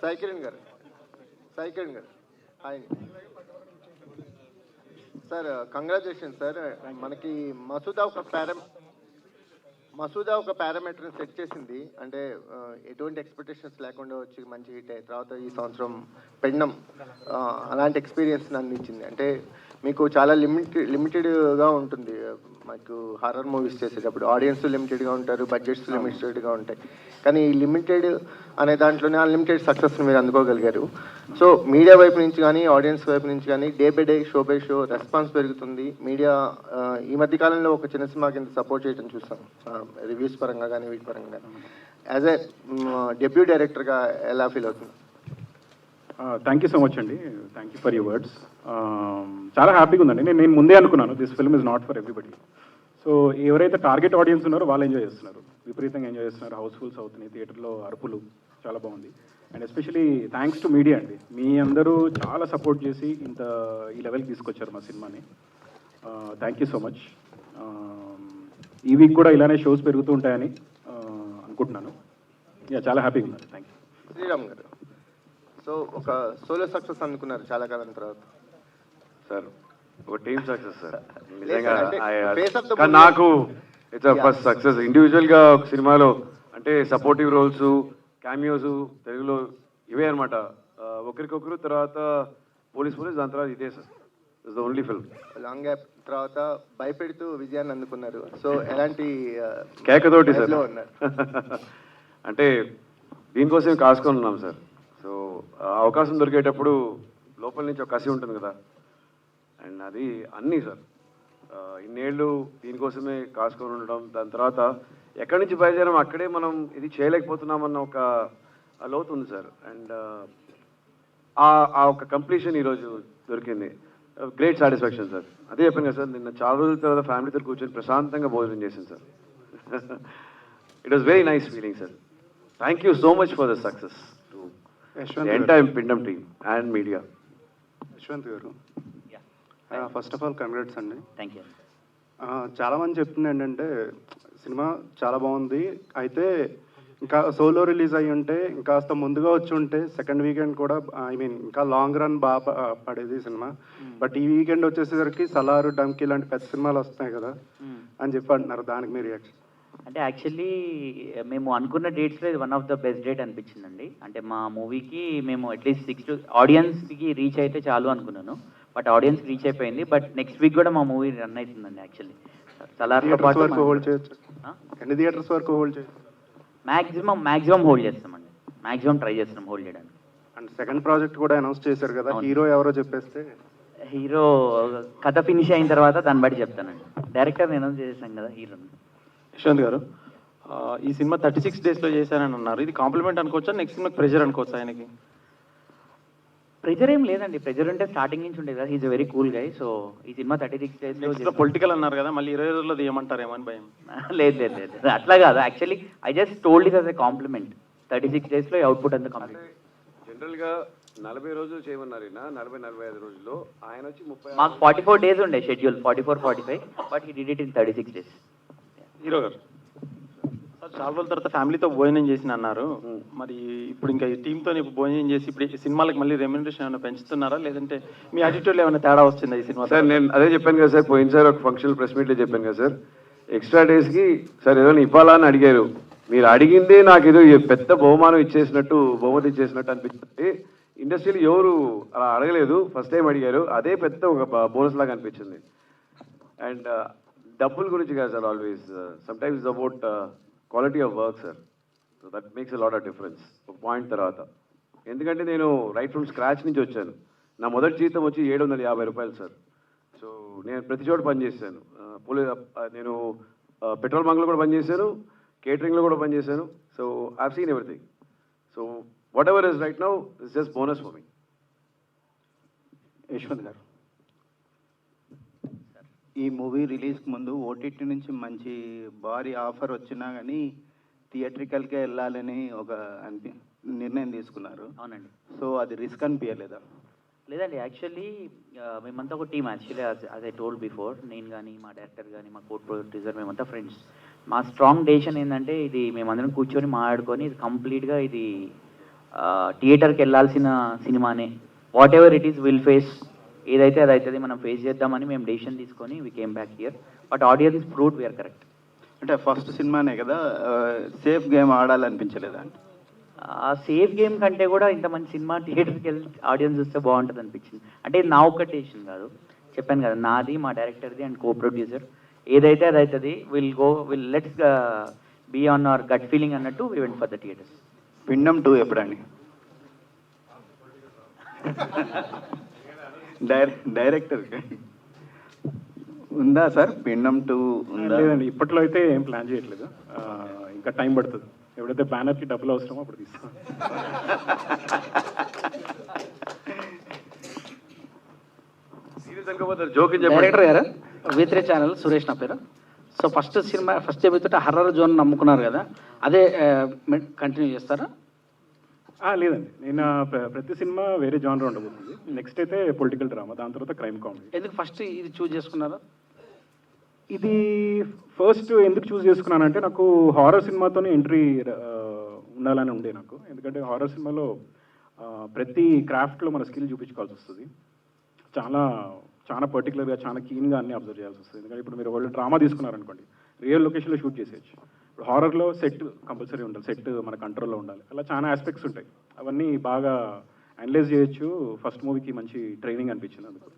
సాయి కిరణ్ గారు hi sir. Congratulation sir. మనకి మసూదా ఒక పారామీటర్ని సెట్ చేసింది. అంటే ఎటువంటి ఎక్స్పెక్టేషన్స్ లేకుండా వచ్చి మంచి హిట్ అయిన తర్వాత ఈ సంవత్సరం పెండం అలాంటి ఎక్స్పీరియన్స్ అందించింది. అంటే మీకు చాలా లిమిటెడ్గా ఉంటుంది. మాకు హారర్ మూవీస్ చేసేటప్పుడు ఆడియన్స్ లిమిటెడ్గా ఉంటారు, బడ్జెట్స్ లిమిటెడ్గా ఉంటాయి. కానీ ఈ లిమిటెడ్ అనే దాంట్లోనే అన్లిమిటెడ్ సక్సెస్ని మీరు అందుకోగలిగారు. సో మీడియా వైపు నుంచి కానీ ఆడియన్స్ వైపు నుంచి కానీ day by day show by show response పెరుగుతుంది. మీడియా ఈ మధ్య కాలంలో ఒక చిన్న సినిమా కింద సపోర్ట్ చేయడం చూస్తాం, రివ్యూస్ పరంగా కానీ వీటి పరంగా కానీ. యాజ్ ఏ డెబ్యూ డైరెక్టర్గా ఎలా ఫీల్ అవుతుంది? థ్యాంక్ యూ సో మచ్ అండి. Thank you for your words. చాలా హ్యాపీగా ఉందండి. నేను ముందే అనుకున్నాను this film is not for everybody. So ఎవరైతే టార్గెట్ ఆడియన్స్ ఉన్నారో వాళ్ళు ఎంజాయ్ చేస్తున్నారు, విపరీతంగా ఎంజాయ్ చేస్తున్నారు. హౌస్ఫుల్స్ అవుతున్నాయి, థియేటర్లో అరుపులు, చాలా బాగుంది. And especially thanks to media అండి. మీ అందరూ చాలా సపోర్ట్ చేసి ఈ లెవెల్కి తీసుకొచ్చారు మా సినిమాని. Thank you so much. ఈ వీక్ కూడా ఇలానే షోస్ పెరుగుతూ ఉంటాయని అనుకుంటున్నాను. చాలా హ్యాపీగా ఉన్నారు. Thank you. శ్రీరామ్ గారు, సో ఒక సోలో సక్సెస్ అనుకున్నారు చాలా కాలం తర్వాత. సార్ ఒక టీమ్ సక్సెస్ సార్. నాకు ఇట్స్ ఫస్ట్ సక్సెస్. ఇండివిజువల్గా ఒక సినిమాలో అంటే సపోర్టివ్ రోల్స్, క్యామియోస్ తెలుగులో ఇవే అనమాట. ఒకరికొకరు తర్వాత పోలీస్ దాని తర్వాత ఇదే sir. It's the only film. Long gap తర్వాత భయపెడుతూ విజయాన్ని అందుకున్నారు. సో ఎలాంటి కేకతోటి సార్ అంటే దీనికోసం కాసుకొని ఉన్నాం సార్. సో అవకాశం దొరికేటప్పుడు లోపల నుంచి ఒక కసి ఉంటుంది కదా, అండ్ అది అన్నీ సార్ ఇన్నేళ్ళు దీనికోసమే కాసుకొని ఉండడం. దాని తర్వాత ఎక్కడి నుంచి బయలుదేరాం అక్కడే మనం ఇది చేయలేకపోతున్నామన్న ఒక లోతు ఉంది సార్. అండ్ ఆ ఒక కంప్లీషన్ ఈరోజు దొరికింది. Great satisfaction sir. అదే చెప్పాను కదా సార్, నిన్న చాలా రోజుల తర్వాత ఫ్యామిలీతో కూర్చొని ప్రశాంతంగా భోజనం చేశాను sir. It was very nice feeling sir. Thank you so much for the success to entire పిండం టీమ్ అండ్ మీడియా. యశ్వంత్ గారు, ఫస్ట్ ఆఫ్ ఆల్ కంగ్రాట్స్ అండి. Thank you. చాలామంది చెప్తుంది ఏంటంటే సినిమా చాలా బాగుంది, అయితే ఇంకా సోలో రిలీజ్ అయ్యి ఉంటే ఇంకాస్త ముందుగా వచ్చి ఉంటే సెకండ్ వీకెండ్ కూడా ఇంకా లాంగ్ రన్ బాగా పడేది సినిమా. బట్ ఈ వీకెండ్ వచ్చేసరికి సలారు, డంకీ లాంటి పెద్ద సినిమాలు వస్తున్నాయి కదా అని చెప్పి అంటున్నారు. దానికి మీ రియాక్షన్? అంటే యాక్చువల్లీ మేము అనుకున్న డేట్స్లో ఇది one of the best date అనిపించిందండి. అంటే మా మూవీకి మేము అట్లీస్ట్ 6 ఆడియన్స్కి రీచ్ అయితే చాలు అనుకున్నాను. బట్ ఆడియన్స్ రీచ్ అయిపోయింది. బట్ నెక్స్ట్ వీక్ కూడా మా మూవీ రన్ అవుతుందండి. యాక్చువల్లీ సలార్తో పాటు హోల్డ్ చేయొచ్చు. ఎన్ని థియేటర్స్ వరకు హోల్డ్ చేయొచ్చు? మ్యాక్సిమం హోల్డ్ చేస్తామండి. మ్యాక్సిమం ట్రై చేస్తున్నాం హోల్డ్ చేయడానికి. అండ్ సెకండ్ ప్రాజెక్ట్ కూడా అనౌన్స్ చేశారు కదా, హీరో ఎవరో చెప్పేస్తే. హీరో కథ ఫినిష్ అయిన తర్వాత దాన్ని బట్టి చెప్తానండి. డైరెక్టర్ అనౌన్స్ చేసాం కదా హీరోని. యశ్వంత్ గారు, ఈ సినిమా 36 డేస్లో చేశానని అన్నారు. ఇది కాంప్లిమెంట్ అనుకోవచ్చా, నెక్స్ట్ సినిమాకి ప్రెజర్ అనుకోవచ్చా ఆయనకి? ప్రెజర్ ఏం లేదండి. ప్రెజర్ ఉంటే స్టార్టింగ్ నుంచి ఉండేది కదా. He's very cool guy. So ఈ సినిమా 36 డేస్లో పొలిటికల్ అన్నారు కదా, మళ్ళీ 20 రోజుల్లో తీయమంటారేమో అని భయం. లేదు అట్లా కాదు. Actually I just told it as a compliment. 36 డేస్లో అవుట్పుట్ అంతా కంప్లీట్. జనరల్గా 40 రోజులు చేయమన్నారు, 40-45 రోజుల్లో. ఆయన వచ్చి 30. మాకు 44 డేస్ ఉండే schedule, 44-45, but he did it in 36 days. Hero గారు, చాలా రోజుల తర్వాత ఫ్యామిలీతో భోజనం చేసిన అన్నారు. మరి ఇప్పుడు ఇంకా ఈ టీంతో భోజనం చేసి ఇప్పుడు సినిమాలకు మళ్ళీ రెమ్యునరేషన్ ఏమైనా పెంచుతున్నారా, లేదంటే మీ యాటిట్యూడ్లో ఏమైనా తేడా వస్తుందా ఈ సినిమా? సార్ నేను అదే చెప్పాను కదా సార్, పోయినసారి ఒక ఫంక్షన్ ప్రెస్ మీట్లో చెప్పాను కదా సార్, ఎక్స్ట్రా డేస్కి సార్ ఏదైనా ఇవ్వాలా అని అడిగారు. మీరు అడిగిందే నాకు ఏదో పెద్ద బహుమతి ఇచ్చేసినట్టు అనిపిస్తుంది. ఇండస్ట్రీలో ఎవరు అలా అడగలేదు, ఫస్ట్ టైం అడిగారు. అదే పెద్ద ఒక బోనస్ లాగా అనిపించింది. అండ్ డబ్బుల గురించి కాదు sir, always sometimes about quality of work sir. So that makes a lot of difference ఒక పాయింట్ తర్వాత. ఎందుకంటే నేను రైట్ ఫ్రమ్ స్క్రాచ్ నుంచి వచ్చాను. నా మొదటి జీతం వచ్చి 750 రూపాయలు సార్. సో నేను ప్రతి చోట పనిచేశాను. నేను పెట్రోల్ బంక్లో కూడా పనిచేశాను, కేటరింగ్లో కూడా పనిచేశాను. So I have seen everything. So what ever is right now is just bonus for me. Yashwant గారు, ఈ మూవీ రిలీజ్కి ముందు ఓటీటీ నుంచి మంచి భారీ ఆఫర్ వచ్చినా కానీ థియేట్రికల్కే వెళ్ళాలని ఒక నిర్ణయం తీసుకున్నారు. అవునండి. సో అది రిస్క్ అనిపించలేదా? లేదండి. యాక్చువల్లీ మేమంతా ఒక team. Actually as I told before, నేను కానీ మా డైరెక్టర్ కానీ మా కోడ్ ప్రొడ్యూసర్ మేమంతా ఫ్రెండ్స్. మా స్ట్రాంగ్ డెసిషన్ ఏంటంటే ఇది మేమందరం కూర్చొని మాట్లాడుకొని ఇది కంప్లీట్గా ఇది థియేటర్కి వెళ్ళాల్సిన సినిమానే. Whatever it is will face, ఏదైతే అది అవుతుంది, మనం ఫేస్ చేద్దామని మేము డెసిషన్ తీసుకొని we came back here. But audience proved we are correct. అంటే ఫస్ట్ సినిమానే కదా, సేఫ్ గేమ్ ఆడాలనిపించలేదా? సేఫ్ గేమ్ కంటే కూడా ఇంత మంచి సినిమా థియేటర్కి వెళ్ళి ఆడియన్స్ చూస్తే బాగుంటుంది అనిపించింది. అంటే ఇది నా ఒక్క డెసిషన్ కాదు, చెప్పాను కదా, నాది, మా డైరెక్టర్ది అండ్ కో ప్రొడ్యూసర్. ఏదైతే అది అవుతుంది, will let's be on our gut feeling అన్నట్టు we went for the theatres. Pindam 2 ఎప్పుడండి? డైరెక్టర్ ఉందా సార్? పిండం 2 ఉందా? లేదండి, ఇప్పట్లో అయితే ఏం ప్లాన్ చేయట్లేదు. ఇంకా టైం పడుతుంది. ఎప్పుడైతే బ్యానర్కి డబ్బులు అవసరమో అప్పుడు తీస్తాం. జోకి డైరెక్టర్ గారు, V3 ఛానల్ సురేష్ నా పేరు. సో ఫస్ట్ సినిమా ఫస్ట్ చెబుతుంటే హర్రర్ జోన్ నమ్ముకున్నారు కదా, అదే కంటిన్యూ చేస్తారా? లేదండి, నేను ప్రతి సినిమా వేరే జానర్ ఉండబోతుంది. నెక్స్ట్ అయితే పొలిటికల్ డ్రామా, దాని తర్వాత క్రైమ్ కామెడీ. ఎందుకు ఫస్ట్ ఇది చూస్ చేసుకున్నారు? ఇది ఫస్ట్ ఎందుకు చూస్ చేసుకున్నానంటే, నాకు హారర్ సినిమాతోనే ఎంట్రీ ఉండాలని ఉండే నాకు. ఎందుకంటే హారర్ సినిమాలో ప్రతి క్రాఫ్ట్లో మన స్కిల్ చూపించుకోవాల్సి వస్తుంది. చాలా చాలా పర్టికులర్గా, చాలా కీన్గా అన్ని అబ్జర్వ్ చేయాల్సి వస్తుంది. ఎందుకంటే ఇప్పుడు మీరు వాళ్ళు డ్రామా తీసుకున్నారనుకోండి, రియల్ లొకేషన్లో షూట్ చేసేయచ్చు. ఇప్పుడు హారర్లో సెట్ కంపల్సరీ ఉండాలి, సెట్ మన కంట్రోల్లో ఉండాలి. అలా చాలా ఆస్పెక్ట్స్ ఉంటాయి, అవన్నీ బాగా అనలైజ్ చేయొచ్చు. ఫస్ట్ మూవీకి మంచి ట్రైనింగ్ అనిపించింది అందుకు.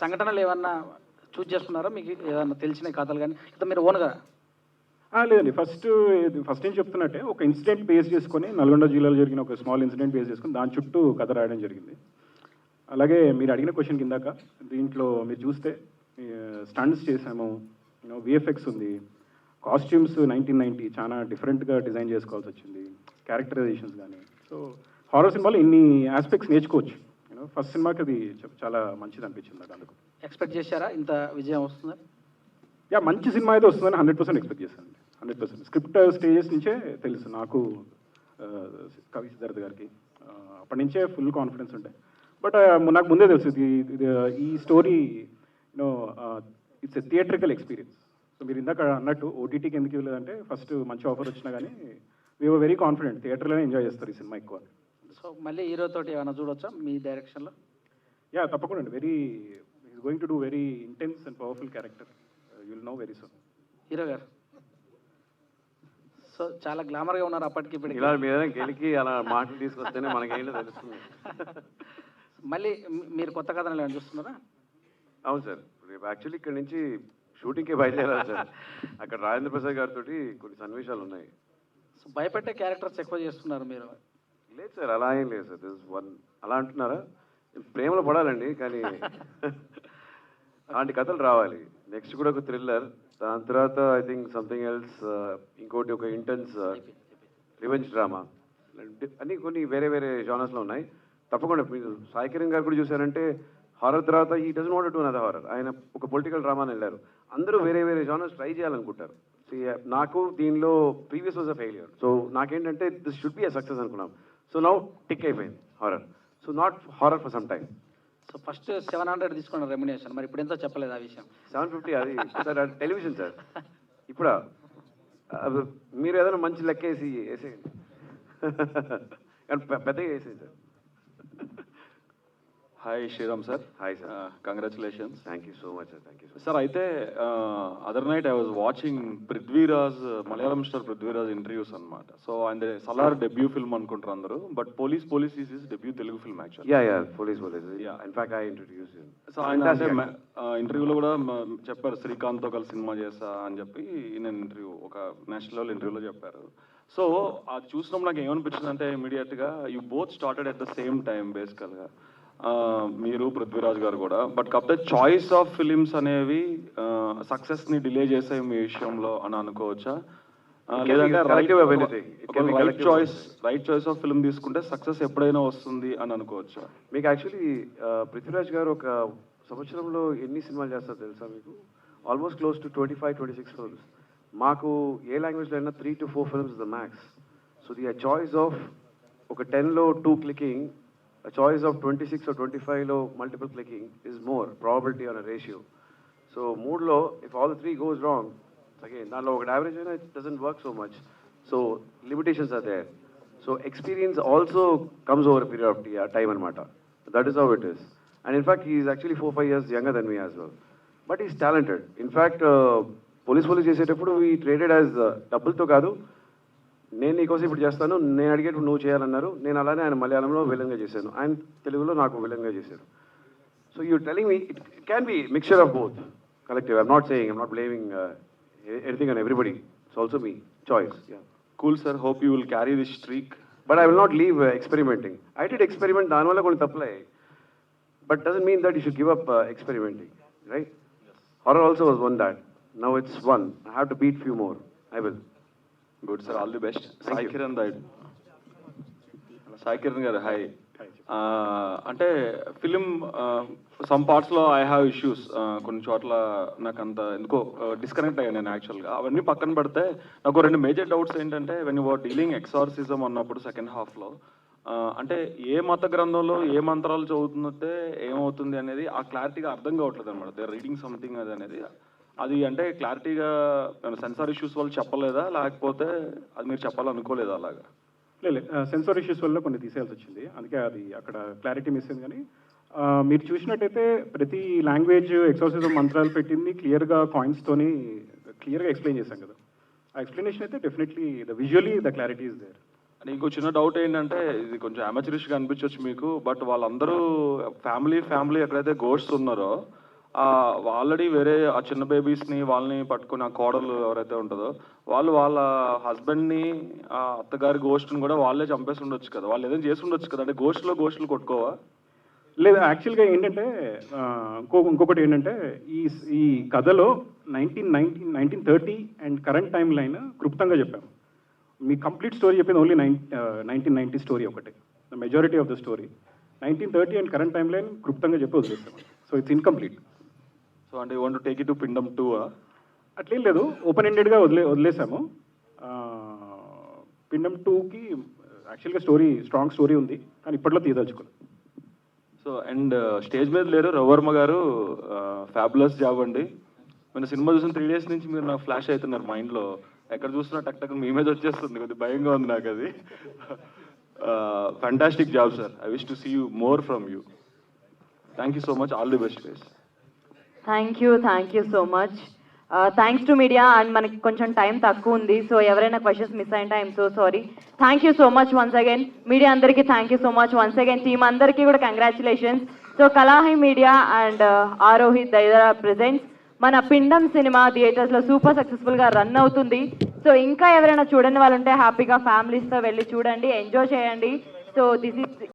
సంఘటనలు ఏమన్నా చూస్ చేసుకున్నారా? మీకు ఏదన్నా తెలిసిన కథలు కానీ ఇట్లా మీరు ఓన్గా? లేదండి, ఫస్ట్ ఏం చెప్తున్నట్టే ఒక ఇన్సిడెంట్ బేస్ చేసుకొని, నల్గొండ జిల్లాలో జరిగిన ఒక స్మాల్ ఇన్సిడెంట్ బేస్ చేసుకొని దాని చుట్టూ కథ రాయడం జరిగింది. అలాగే మీరు అడిగిన క్వశ్చన్ కిందాక, దీంట్లో మీరు చూస్తే స్టంట్స్ చేసాము, విఎఫ్ఎక్స్ ఉంది, కాస్ట్యూమ్స్ 1990 చాలా డిఫరెంట్గా డిజైన్ చేసుకోవాల్సి వచ్చింది, క్యారెక్టరైజేషన్స్ కానీ. సో హారర్ సినిమాలో ఇన్ని ఆస్పెక్ట్స్ నేర్చుకోవచ్చు. ఫస్ట్ సినిమాకి అది చాలా మంచిది అనిపించింది నాకు. అందుకు ఎక్స్పెక్ట్ చేశారా ఇంత విజయం వస్తుందా? మంచి సినిమా అయితే వస్తుందని 100% ఎక్స్పెక్ట్ చేశాను. 100%. స్క్రిప్ట్ స్టేజెస్ నుంచే తెలుసు నాకు, కవి సిద్ధార్థ్ గారికి అప్పటి నుంచే ఫుల్ కాన్ఫిడెన్స్ ఉంటాయి. బట్ నాకు ముందే తెలుసు ఈ story it's a theatrical experience. So మీరు ఇందాక అన్నట్టు ఓటీటీకి ఎందుకు ఇవ్వలేదంటే, ఫస్ట్ మంచి ఆఫర్ వచ్చినా కానీ వీఆర్ వెరీ కాన్ఫిడెంట్ థియేటర్లోనే ఎంజాయ్ చేస్తారు ఈ సినిమా ఎక్కువ. సో మళ్ళీ హీరో తోటి ఏమైనా చూడొచ్చా మీ డైరెక్షన్లో? తప్పకుండా అండి. Is going to do very intense and powerful character. You'll know very soon. Hero గారు సో చాలా గ్లామర్గా ఉన్నారు అప్పటికి ఇప్పటికి. ఇలా మీద గెలికి అలా మాటలు తీసుకొస్తేనే మనకేంటో తెలుస్తుంది. మళ్ళీ మీరు కొత్త కథలు ఏమైనా చూస్తున్నారా? అవును సార్, రేపు యాక్చువల్లీ ఇక్కడ నుంచి షూటింగ్కే బయలుదేరాలి సార్. అక్కడ రాజేంద్ర ప్రసాద్ గారితో కొన్ని సన్నివేశాలు ఉన్నాయి. సో భయపెట్టే క్యారెక్టర్స్ ఎక్కువ చేస్తున్నారు మీరు. లేదు సార్, అలా ఏం లేదు సార్. దిస్ వన్ అలా అంటున్నారా? ప్రేమలో పడాలండి, కానీ అలాంటి కథలు రావాలి. నెక్స్ట్ కూడా ఒక థ్రిల్లర్, దాని తర్వాత ఐ థింక్ సంథింగ్ ఎల్స్, ఇంకోటి ఒక ఇంటెన్స్ రివెంజ్ డ్రామా, అన్నీ కొన్ని వేరే వేరే జానర్స్లో ఉన్నాయి. తప్పకుండా మీరు సాయి కిరణ్ గారు కూడా చూసారంటే, హారర్ తర్వాత ఈ doesn't want to do another horror. ఆయన ఒక పొలిటికల్ డ్రామాని వెళ్ళారు. అందరూ వేరే వేరే జానర్స్ ట్రై చేయాలనుకుంటారు. నాకు దీనిలో previous was a failure. So నాకేంటంటే this should be a success అనుకున్నాం. సో నౌ టిక్ అయిపోయింది horror. So not horror for some time. So first 700 తీసుకున్న రెమ్యునేషన్, మరి ఇప్పుడు ఎంతో చెప్పలేదు ఆ విషయం. 750 అది సార్, అది టెలివిజన్ సార్. ఇప్పుడు మీరు ఏదైనా మంచి లెక్క వేసేయండి. కానీ పెద్దగా వేసేయండి sir. Hi Sriram sir. Hi sir, congratulations. Thank you so much sir. Thank you sir, అయితే other night I was watching Prithviraj, Malayalam star Prithviraj interviews అనమాట. సో ఆయన సలార్ డెబ్యూ ఫిల్మ్ అనుకుంటారు అందరూ, but Police is his debut Telugu film actually. Yeah Police. In fact I introduce him. So ఆయన అంటే ఇంటర్వ్యూలో కూడా చెప్పారు, శ్రీకాంత్తో కలిసి సినిమా చేస్తా అని చెప్పి నేను ఒక నేషనల్ లెవెల్ ఇంటర్వ్యూలో చెప్పారు. సో అది చూసినప్పుడు నాకు ఏమనిపించింది అంటే, ఇమీడియట్గా you both started at the same time బేసికల్గా, మీరు పృథ్వీరాజ్ గారు కూడా. బట్ కాకపోతే చాయిస్ ఆఫ్ ఫిలిమ్స్ అనేవి సక్సెస్ని డిలే చేసాయి మీ విషయంలో అని అనుకోవచ్చా? లేదంటే రైట్ చాయిస్ ఆఫ్ ఫిల్మ్ తీసుకుంటే సక్సెస్ ఎప్పుడైనా వస్తుంది అని అనుకోవచ్చా? మీకు యాక్చువల్లీ పృథ్వీరాజ్ గారు ఒక సంవత్సరంలో ఎన్ని సినిమాలు చేస్తారో తెలుసా మీకు? Almost close to 25-26 films. మాకు ఏ లాంగ్వేజ్లో అయినా 3 to 4 films the max. So the choice of ఒక 10లో 2 clicking, a choice of 26 or 25 multiple clicking is more probability on a ratio. So mood low, if all the 3 goes wrong, again, now an average it doesn't work so much. So limitations are there. So experience also comes over period of time అనమాట. That is how it is. And in fact he is actually 4-5 years younger than me as well. But is talented. In fact Police చేసేటప్పుడు ఈ traded as డబ్బులతో కాదు, నేను నీకోసం ఇప్పుడు చేస్తాను, నేను అడిగేటప్పుడు నువ్వు చేయాలన్నారు. నేను అలానే ఆయన మలయాళంలో విలన్గా చేశాను, ఆయన తెలుగులో నాకు విలన్గా చేశారు. So you telling me it can be mixture of both collective. I'm not saying, I'm not blaming anything on everybody. It's also me choice. Yeah. Cool, sir. Hope you will carry this streak. But I will not leave experimenting. I did experiment దాని వల్ల కొన్ని తప్పులే, but doesn't mean that you should give up experimenting, right? Yes. Horror also was one that. Now it's one. I have to beat few more. I will. Good, sir. All the best. Thank Sai you. Kiran Daidu. Sai Kiran garu, hi. అంటే film some పార్ట్స్లో I have issues. కొన్ని చోట్ల నాకు అంత ఎందుకో disconnect అయ్యాను నేను యాక్చువల్గా. అవన్నీ పక్కన పెడితే నాకు 2 మేజర్ డౌట్స్ ఏంటంటే, when you are dealing exorcism అన్నప్పుడు సెకండ్ హాఫ్లో అంటే ఏ మత గ్రంథంలో ఏ మంత్రాలు చదువుతుందంటే ఏమవుతుంది అనేది ఆ క్లారిటీగా అర్థం కావట్లేదు అనమాట. దే ఆర్ రీడింగ్ సంథింగ్ అది అనేది. అది అంటే క్లారిటీగా సెన్సార్ ఇష్యూస్ వాళ్ళు చెప్పలేదా, లేకపోతే అది మీరు చెప్పాలనుకోలేదా అలాగా? లేదు, సెన్సార్ ఇష్యూస్ వల్ల కొన్ని తీసేయాల్సి వచ్చింది, అందుకే అది అక్కడ క్లారిటీ మిస్ అయింది. కానీ మీరు చూసినట్టయితే ప్రతి లాంగ్వేజ్ ఎక్సార్సిజం మంత్రాలు పెట్టింది క్లియర్గా కాయిన్స్తోని క్లియర్గా ఎక్స్ప్లెయిన్ చేశాం కదా. ఆ ఎక్స్ప్లెనేషన్ అయితే definitely visually the clarity is there. And ఇంకో చిన్న డౌట్ ఏంటంటే, ఇది కొంచెం అమాచరిష్గా అనిపించవచ్చు మీకు, బట్ వాళ్ళందరూ ఫ్యామిలీ ఎక్కడైతే గోడ్స్ ఉన్నారో ఆల్రెడీ వేరే ఆ చిన్న బేబీస్ని వాళ్ళని పట్టుకుని ఆ కోడలు ఎవరైతే ఉంటుందో వాళ్ళు వాళ్ళ హస్బెండ్ని ఆ అత్తగారి గోస్ట్ని కూడా వాళ్ళే చంపేసి ఉండొచ్చు కదా, వాళ్ళు ఏదైనా చేసి ఉండొచ్చు కదా. అంటే గోస్ట్లు కొట్టుకోవా? లేదు, యాక్చువల్గా ఏంటంటే ఇంకొకటి ఏంటంటే ఈ కథలో 1930 అండ్ కరెంట్ టైం లైన్ క్లుప్తంగా చెప్పాము. మీ కంప్లీట్ స్టోరీ చెప్పింది ఓన్లీ 1990 స్టోరీ ఒకటే. The majority of the story 1930 and current time line క్లుప్తంగా చెప్పి వదిలేస్తాం. So it's incomplete. సో అంటే you want to take it to పిండం 2? అట్లేం లేదు, ఓపెన్ ఎండెడ్గా వదిలేసాము. పిండం 2కి యాక్చువల్గా స్ట్రాంగ్ స్టోరీ ఉంది, కానీ ఇప్పట్లో తీయదలుచుకోలేదు. సో అండ్ స్టేజ్ మీద లేరు రవివర్మ గారు, ఫ్యాబులస్ జాబ్ అండి. మన సినిమా చూసిన 3 days నుంచి మీరు నాకు ఫ్లాష్ అవుతున్నారు మైండ్లో. ఎక్కడ చూసినా టక్ మీ మీద వచ్చేస్తుంది, కొద్దిగా భయంగా ఉంది నాకు అది. Fantastic job sir. I wish to see you more from you. Thank you so much. All the best guys. Thank you so much. Thanks to media. And మనకి కొంచెం టైం తక్కువ ఉంది, సో ఎవరైనా క్వశ్చన్స్ మిస్ అయింటే I'm so sorry. Thank you so much once again. Media అందరికీ thank you so much once again. Team అందరికీ కూడా congratulations. So Kalahi media and ఆరోహిత్ దైదరా ప్రెజెంట్స్ మన పిండం సినిమా థియేటర్స్లో సూపర్ సక్సెస్ఫుల్గా రన్ అవుతుంది. సో ఇంకా ఎవరైనా చూడని వాళ్ళు ఉంటే హ్యాపీగా ఫ్యామిలీస్తో వెళ్ళి చూడండి, ఎంజాయ్ చేయండి. So this is